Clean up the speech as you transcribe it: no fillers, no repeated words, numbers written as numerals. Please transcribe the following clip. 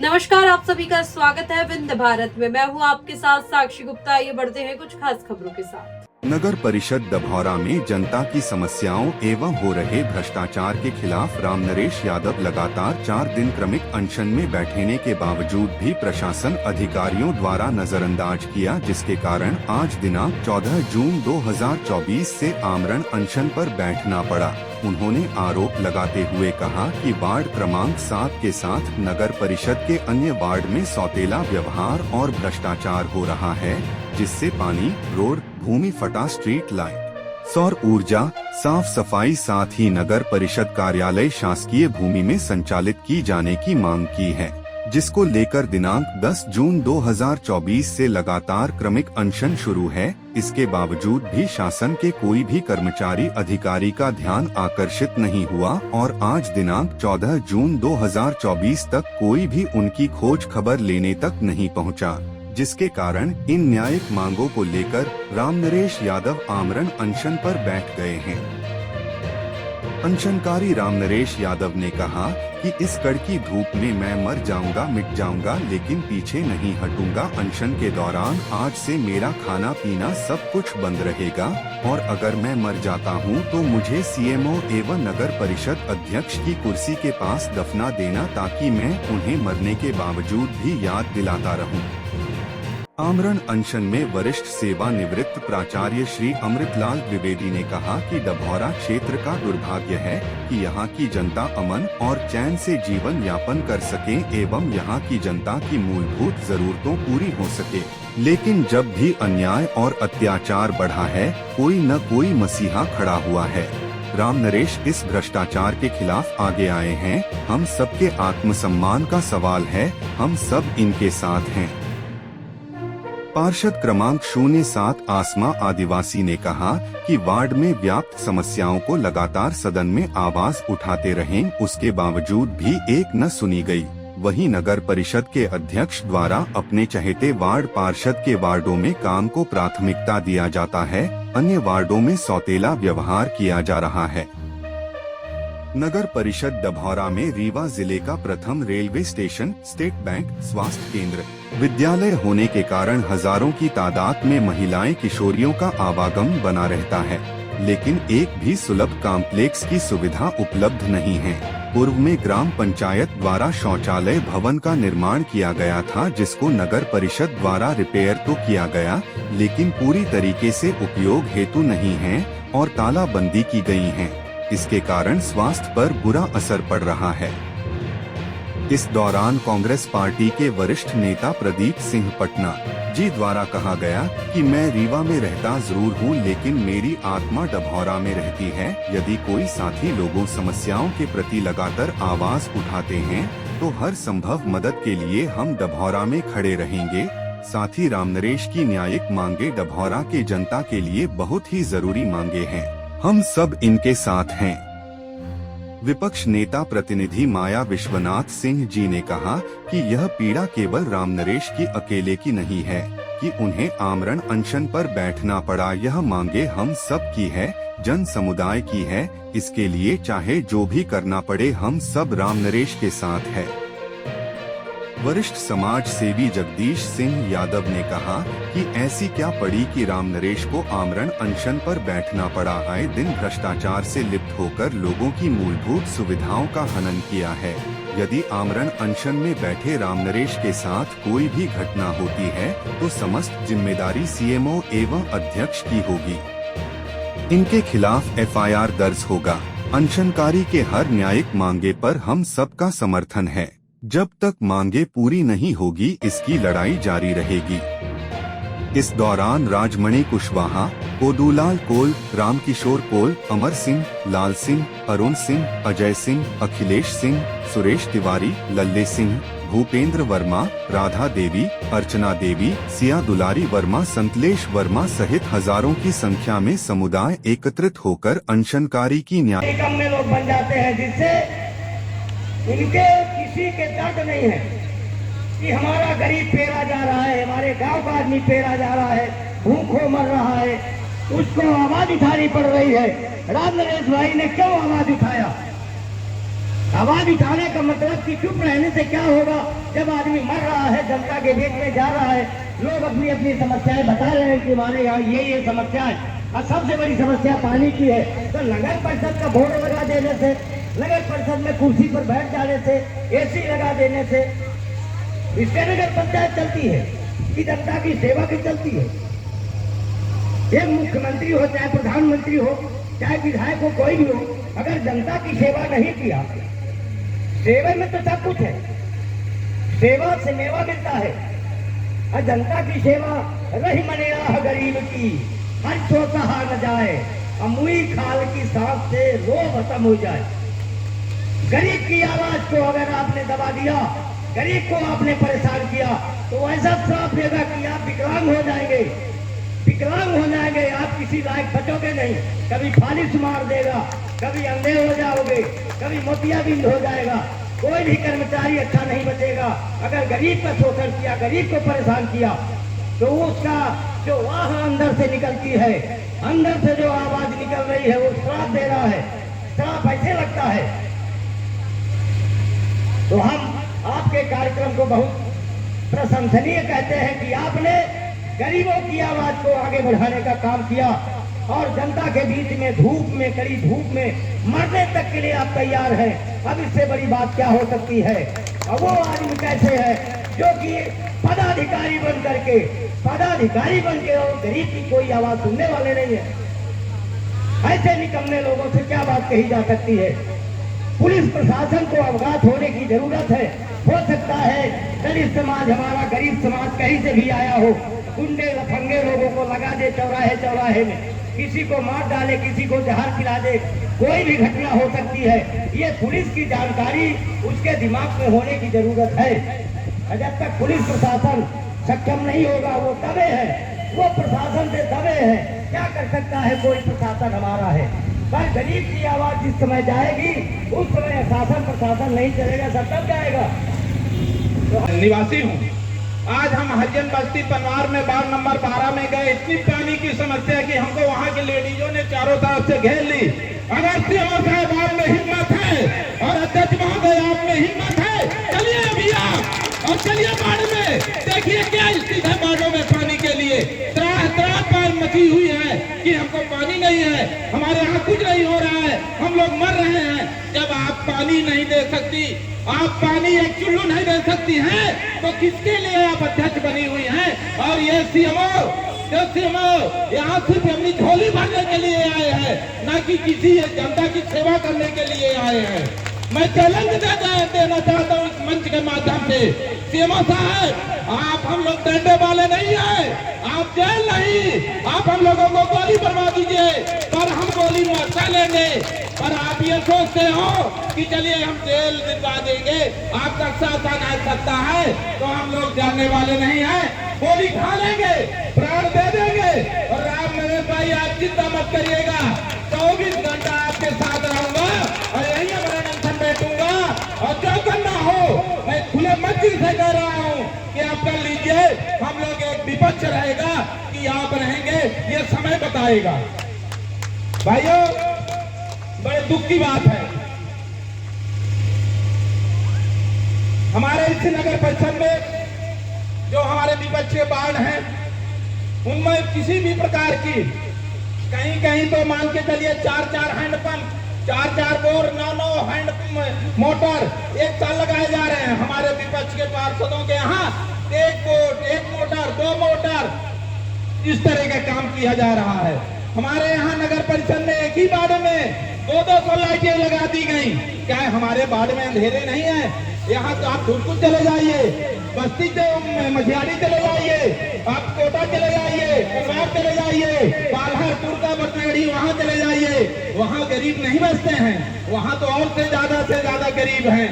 नमस्कार, आप सभी का स्वागत है विंध्य भारत में। मैं हूं आपके साथ साक्षी गुप्ता। आइए बढ़ते हैं कुछ खास खबरों के साथ। नगर परिषद डभौरा में जनता की समस्याओं एवं हो रहे भ्रष्टाचार के खिलाफ रामनरेश यादव लगातार 4 दिन क्रमिक अनशन में बैठने के बावजूद भी प्रशासन अधिकारियों द्वारा नजरअंदाज किया, जिसके कारण आज दिनांक 14 जून 2024 से आमरण अनशन पर बैठना पड़ा। उन्होंने आरोप लगाते हुए कहा कि वार्ड क्रमांक 7 के साथ नगर परिषद के अन्य वार्ड में सौतेला व्यवहार और भ्रष्टाचार हो रहा है, जिससे पानी, रोड, भूमि फटा, स्ट्रीट लाइट, सौर ऊर्जा, साफ सफाई साथ ही नगर परिषद कार्यालय शासकीय भूमि में संचालित की जाने की मांग की है, जिसको लेकर दिनांक 10 जून 2024 से लगातार क्रमिक अनशन शुरू है। इसके बावजूद भी शासन के कोई भी कर्मचारी अधिकारी का ध्यान आकर्षित नहीं हुआ और आज दिनांक 14 जून 2024 तक कोई भी उनकी खोज खबर लेने तक नहीं पहुंचा, जिसके कारण इन न्यायिक मांगों को लेकर रामनरेश यादव आमरण अनशन पर बैठ गए हैं। अनशनकारी रामनरेश यादव ने कहा कि इस कड़की धूप में मैं मर जाऊंगा, मिट जाऊंगा, लेकिन पीछे नहीं हटूंगा। अनशन के दौरान आज से मेरा खाना पीना सब कुछ बंद रहेगा और अगर मैं मर जाता हूं तो मुझे सीएमओ एवं नगर परिषद अध्यक्ष की कुर्सी के पास दफना देना, ताकि मैं उन्हें मरने के बावजूद भी याद दिलाता रहूं। आमरण अनशन में वरिष्ठ सेवानिवृत्त प्राचार्य श्री अमृतलाल द्विवेदी ने कहा कि डभौरा क्षेत्र का दुर्भाग्य है कि यहाँ की जनता अमन और चैन से जीवन यापन कर सके एवं यहाँ की जनता की मूलभूत जरूरतों पूरी हो सके, लेकिन जब भी अन्याय और अत्याचार बढ़ा है, कोई न कोई मसीहा खड़ा हुआ है। रामनरेश इस भ्रष्टाचार के खिलाफ आगे आए हैं। हम सबके आत्मसम्मान का सवाल है, हम सब इनके साथ हैं। पार्षद क्रमांक 07 आसमा आदिवासी ने कहा कि वार्ड में व्याप्त समस्याओं को लगातार सदन में आवाज उठाते रहे, उसके बावजूद भी एक न सुनी गई। वहीं नगर परिषद के अध्यक्ष द्वारा अपने चहेते वार्ड पार्षद के वार्डों में काम को प्राथमिकता दिया जाता है, अन्य वार्डों में सौतेला व्यवहार किया जा रहा है। नगर परिषद डभौरा में रीवा जिले का प्रथम रेलवे स्टेशन, स्टेट बैंक, स्वास्थ्य केंद्र, विद्यालय होने के कारण हजारों की तादाद में महिलाएं, किशोरियों का आवागमन बना रहता है, लेकिन एक भी सुलभ कॉम्प्लेक्स की सुविधा उपलब्ध नहीं है। पूर्व में ग्राम पंचायत द्वारा शौचालय भवन का निर्माण किया गया था, जिसको नगर परिषद द्वारा रिपेयर तो किया गया, लेकिन पूरी तरीके से उपयोग हेतु नहीं है और तालाबंदी की गई है। इसके कारण स्वास्थ्य पर बुरा असर पड़ रहा है। इस दौरान कांग्रेस पार्टी के वरिष्ठ नेता प्रदीप सिंह पटना जी द्वारा कहा गया कि मैं रीवा में रहता जरूर हूं, लेकिन मेरी आत्मा डभौरा में रहती है। यदि कोई साथी लोगों समस्याओं के प्रति लगातार आवाज उठाते हैं तो हर संभव मदद के लिए हम डभौरा में खड़े रहेंगे। साथ ही रामनरेश की न्यायिक मांगे डभौरा के जनता के लिए बहुत ही जरूरी मांगे हैं, हम सब इनके साथ हैं। विपक्ष नेता प्रतिनिधि माया विश्वनाथ सिंह जी ने कहा कि यह पीड़ा केवल रामनरेश की अकेले की नहीं है कि उन्हें आमरण अनशन पर बैठना पड़ा। यह मांगे हम सब की है, जन समुदाय की है। इसके लिए चाहे जो भी करना पड़े, हम सब रामनरेश के साथ है। वरिष्ठ समाज सेवी जगदीश सिंह यादव ने कहा कि ऐसी क्या पड़ी कि रामनरेश को आमरण अनशन पर बैठना पड़ा। आए दिन भ्रष्टाचार से लिप्त होकर लोगों की मूलभूत सुविधाओं का हनन किया है। यदि आमरण अनशन में बैठे रामनरेश के साथ कोई भी घटना होती है तो समस्त जिम्मेदारी सीएमओ एवं अध्यक्ष की होगी। इनके खिलाफ एफआईआर दर्ज होगा। अनशनकारी के हर न्यायिक मांगे पर हम सबका समर्थन है। जब तक मांगे पूरी नहीं होगी, इसकी लड़ाई जारी रहेगी। इस दौरान राजमणि कुशवाहा, कोदूलाल कोल, रामकिशोर कोल, अमर सिंह, लाल सिंह, अरुण सिंह, अजय सिंह, अखिलेश सिंह, सुरेश तिवारी, लल्ले सिंह, भूपेंद्र वर्मा, राधा देवी, अर्चना देवी, सिया दुलारी वर्मा, संतलेश वर्मा सहित हजारों की संख्या में समुदाय एकत्रित होकर अनशनकारी की न्याय निगम में लोग बन जाते हैं, जिससे इनके किसी के दर्द नहीं है कि हमारा गरीब पेरा जा रहा है, हमारे गांव का आदमी पेरा जा रहा है, भूखों मर रहा है, उसको आवाज उठानी पड़ रही है। रामनरेश भाई ने क्यों आवाज उठाया? आवाज उठाने का मतलब कि चुप रहने से क्या होगा। जब आदमी मर रहा है, जनता के बीच में जा रहा है, लोग अपनी अपनी समस्याएं बता रहे हैं कि हमारे यहाँ ये समस्या है, और सबसे बड़ी समस्या पानी की है, तो नगर परिषद का बोर्ड लगा देने से, नगर परिषद में कुर्सी पर बैठ जाने से, एसी लगा देने से इससे नगर पंचायत चलती है कि जनता की सेवा की चलती है। एक मुख्यमंत्री हो, चाहे प्रधानमंत्री हो, चाहे विधायक हो, कोई भी हो, अगर जनता की सेवा नहीं किया, सेवा में तो सब कुछ है, सेवा से मेवा मिलता है, और जनता की सेवा रही मनेरा गरीब की, हर सोता न जाए, अमुई खाल की सांस से रो खत्म हो जाए। गरीब की आवाज को अगर आपने दबा दिया, गरीब को आपने परेशान किया, तो ऐसा श्राप देगा कि आप विकलांग हो जाएंगे, विकलांग हो जाएंगे, आप किसी लायक बचोगे नहीं। कभी फालिश मार देगा, कभी अंधे हो जाओगे, कभी मोतियाबिंद हो जाएगा, कोई भी कर्मचारी अच्छा नहीं बचेगा। अगर गरीब का शोषण किया, गरीब को परेशान किया, तो उसका जो वाह अंदर से निकलती है, अंदर से जो आवाज निकल रही है, वो श्राप दे रहा है। श्राप ऐसे लगता है। तो हम आपके कार्यक्रम को बहुत प्रशंसनीय कहते हैं कि आपने गरीबों की आवाज को आगे बढ़ाने का काम किया, और जनता के बीच में धूप में, कड़ी धूप में मरने तक के लिए आप तैयार हैं। अब इससे बड़ी बात क्या हो सकती है। और वो आदमी कैसे है जो कि पदाधिकारी बन करके और गरीब की कोई आवाज सुनने वाले नहीं है। ऐसे निकम्मे लोगों से क्या बात कही जा सकती है। पुलिस प्रशासन को अवगत होने की जरूरत है। हो सकता है दलित समाज, हमारा गरीब समाज कहीं से भी आया हो, गुंडे लफंगे लोगों को लगा दे चौराहे चौराहे में, किसी को मार डाले, किसी को जहर खिला दे, कोई भी घटना हो सकती है। ये पुलिस की जानकारी उसके दिमाग में होने की जरूरत है। जब तक पुलिस प्रशासन सक्षम नहीं होगा, वो दबे है, वो प्रशासन से दबे है, क्या कर सकता है कोई प्रशासन हमारा है। पर गरीब की आवाज जिस समय जाएगी, उस समय शासन प्रशासन नहीं चलेगा, सब दब जाएगा। निवासी हूँ। आज हम हरिजन बस्ती पनवार में वार्ड नंबर 12 में गए। इतनी पानी की समस्या कि हमको वहाँ की लेडीजों ने चारों तरफ से घेर ली। अगर सीएम साहब आप में हिम्मत है और अध्यक्ष महोदय आप में हिम्मत है, चलिए अभी आप और चलिए बाढ़ में, देखिए क्या स्थिति है बाढ़ों में पानी के लिए। त्राह मची हुई है कि हमको पानी नहीं है, हमारे यहाँ कुछ नहीं हो रहा है, हम लोग मर रहे हैं। जब आप पानी नहीं दे सकती, आप पानी एक चुल्लू नहीं दे सकती हैं, तो किसके लिए आप अध्यक्ष बनी हुई हैं। और ये सीएमओ यहाँ सिर्फ अपनी झोली भरने के लिए आए हैं, न कि किसी जनता की सेवा करने के लिए आए हैं। मैं चैलेंज देना चाहता हूँ इस मंच के माध्यम से, सीएमओ साहब, आप हम लोग डंडे वाले नहीं है, आप जेल नहीं, आप हम लोगों को गोली बनवा दीजिए, पर हम गोली मरता लेंगे। पर आप ये सोचते हो कि चलिए हम जेल दिलवा देंगे, आपका शासन आ सकता है, तो हम लोग जानने वाले नहीं हैं, गोली खा लेंगे, प्राण दे देंगे। और राम नरेश भाई, आप चिंता मत करिएगा, 24 घंटा आपके साथ रहूंगा और यही हमारा टेंशन बैठूंगा। और जो करना हो, मैं खुले मंच से कह रहा हूँ कि आप कर लीजिए। हम लोग एक विपक्ष रहेगा कि आप रहेंगे, ये समय बताएगा। भाइयों, बड़े दुख की बात है, हमारे इस नगर परिषद में जो हमारे विपक्षी वार्ड हैं, उनमें किसी भी प्रकार की, कहीं कहीं तो मान के चलिए 4-4 हैंडपंप, 4-4 बोर, 9-9 हैंड मोटर एक साल लगाए जा रहे हैं। हमारे विपक्ष के पार्षदों के यहाँ एक बोट, 1 मोटर, 2 मोटर, इस तरह का काम किया जा रहा है। हमारे यहाँ नगर परिषद में एक ही वार्ड में 200 लाइटें लगा दी गई। क्या है, हमारे वार्ड में अंधेरे नहीं है? यहाँ तो आप धुरकुल चले जाइए, बस्ती मझियाड़ी चले जाइए, आप कोटा चले जाइए, पनवार चले जाइए, पालहर, तुर्का, बटनागढ़ी, वहाँ चले जाइए, वहाँ गरीब नहीं बसते हैं, वहाँ तो और से ज्यादा गरीब हैं।